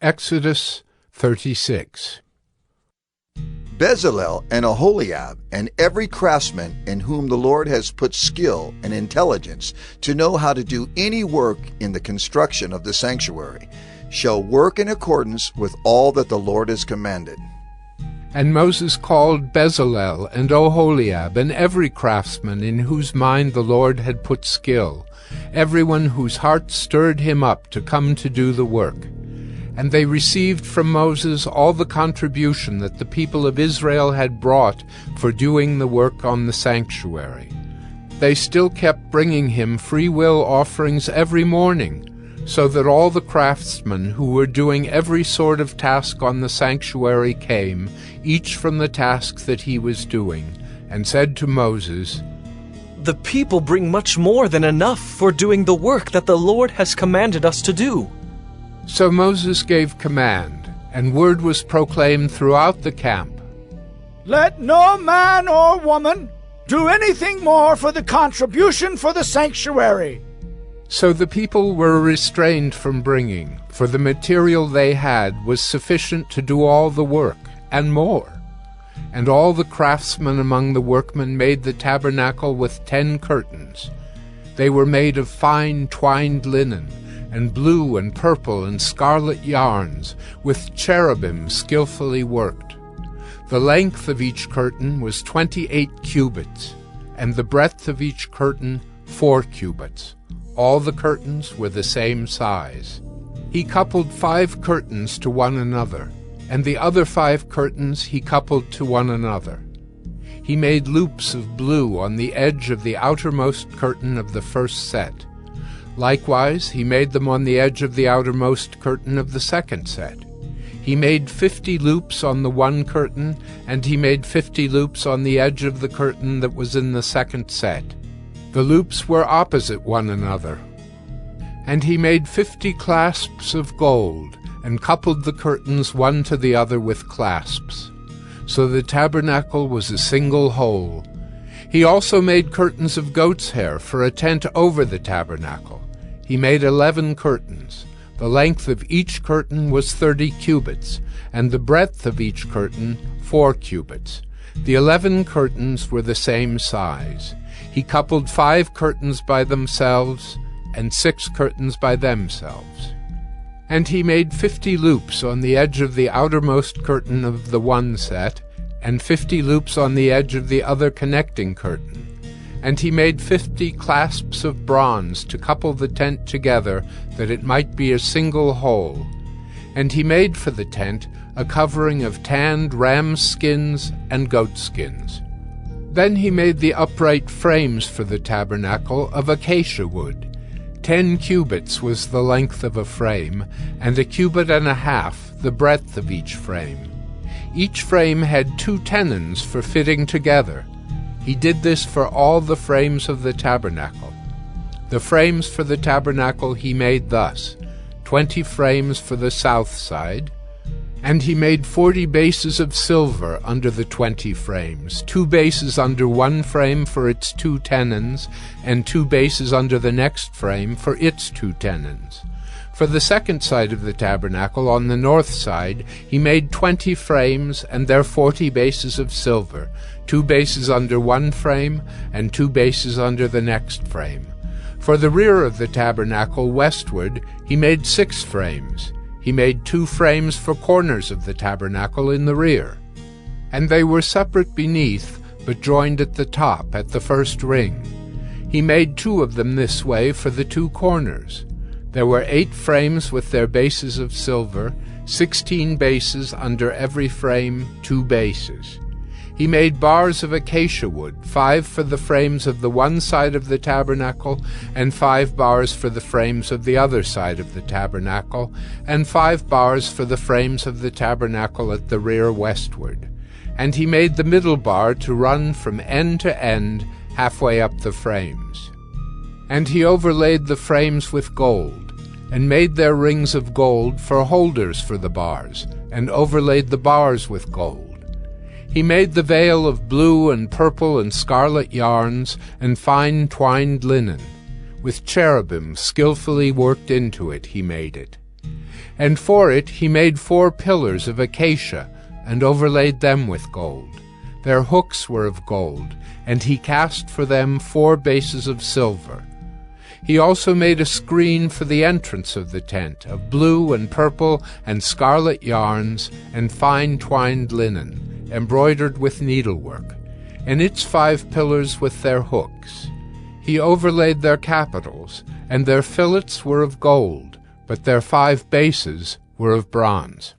Exodus 36. Bezalel and Aholiab and every craftsman in whom the Lord has put skill and intelligence to know how to do any work in the construction of the sanctuary shall work in accordance with all that the Lord has commanded. And Moses called Bezalel and Aholiab and every craftsman in whose mind the Lord had put skill, everyone whose heart stirred him up to come to do the work. And they received from Moses all the contribution that the people of Israel had brought for doing the work on the sanctuary. They still kept bringing him free will offerings every morning, so that all the craftsmen who were doing every sort of task on the sanctuary came, each from the task that he was doing, and said to Moses, "The people bring much more than enough for doing the work that the Lord has commanded us to do." So Moses gave command, and word was proclaimed throughout the camp, "Let no man or woman do anything more for the contribution for the sanctuary." So the people were restrained from bringing, for the material they had was sufficient to do all the work, and more. And all the craftsmen among the workmen made the tabernacle with 10 curtains. They were made of fine twined linen, and blue and purple and scarlet yarns, with cherubim skillfully worked. The length of each curtain was 28 cubits, and the breadth of each curtain 4 cubits. All the curtains were the same size. He coupled 5 curtains to one another, and the other 5 curtains he coupled to one another. He made loops of blue on the edge of the outermost curtain of the first set. Likewise, he made them on the edge of the outermost curtain of the second set. He made 50 loops on the one curtain, and he made 50 loops on the edge of the curtain that was in the second set. The loops were opposite one another. And he made 50 clasps of gold, and coupled the curtains one to the other with clasps. So the tabernacle was a single whole. He also made curtains of goat's hair for a tent over the tabernacle. He made 11 curtains. The length of each curtain was 30 cubits, and the breadth of each curtain 4 cubits. The 11 curtains were the same size. He coupled 5 curtains by themselves, and 6 curtains by themselves. And he made 50 loops on the edge of the outermost curtain of the one set, and 50 loops on the edge of the other connecting curtain. And he made 50 clasps of bronze to couple the tent together, that it might be a single whole. And he made for the tent a covering of tanned ram skins and goat skins. Then he made the upright frames for the tabernacle of acacia wood. 10 cubits was the length of a frame, and 1.5 cubits the breadth of each frame. Each frame had 2 tenons for fitting together. He did this for all the frames of the tabernacle. The frames for the tabernacle he made thus: 20 frames for the south side, and he made 40 bases of silver under the 20 frames, 2 bases under one frame for its 2 tenons, and 2 bases under the next frame for its 2 tenons. For the second side of the tabernacle, on the north side, he made 20 frames and their 40 bases of silver, 2 bases under one frame and 2 bases under the next frame. For the rear of the tabernacle westward, he made 6 frames. He made 2 frames for corners of the tabernacle in the rear. And they were separate beneath, but joined at the top, at the first ring. He made 2 of them this way for the 2 corners. There were 8 frames with their bases of silver, 16 bases under every frame, 2 bases. He made bars of acacia wood, 5 for the frames of the one side of the tabernacle, and 5 bars for the frames of the other side of the tabernacle, and 5 bars for the frames of the tabernacle at the rear westward. And he made the middle bar to run from end to end, halfway up the frames. And he overlaid the frames with gold, and made their rings of gold for holders for the bars, and overlaid the bars with gold. He made the veil of blue and purple and scarlet yarns and fine twined linen. With cherubim skillfully worked into it he made it. And for it he made 4 pillars of acacia, and overlaid them with gold. Their hooks were of gold, and he cast for them 4 bases of silver. He also made a screen for the entrance of the tent, of blue and purple and scarlet yarns, and fine twined linen, embroidered with needlework, and its 5 pillars with their hooks. He overlaid their capitals, and their fillets were of gold, but their 5 bases were of bronze.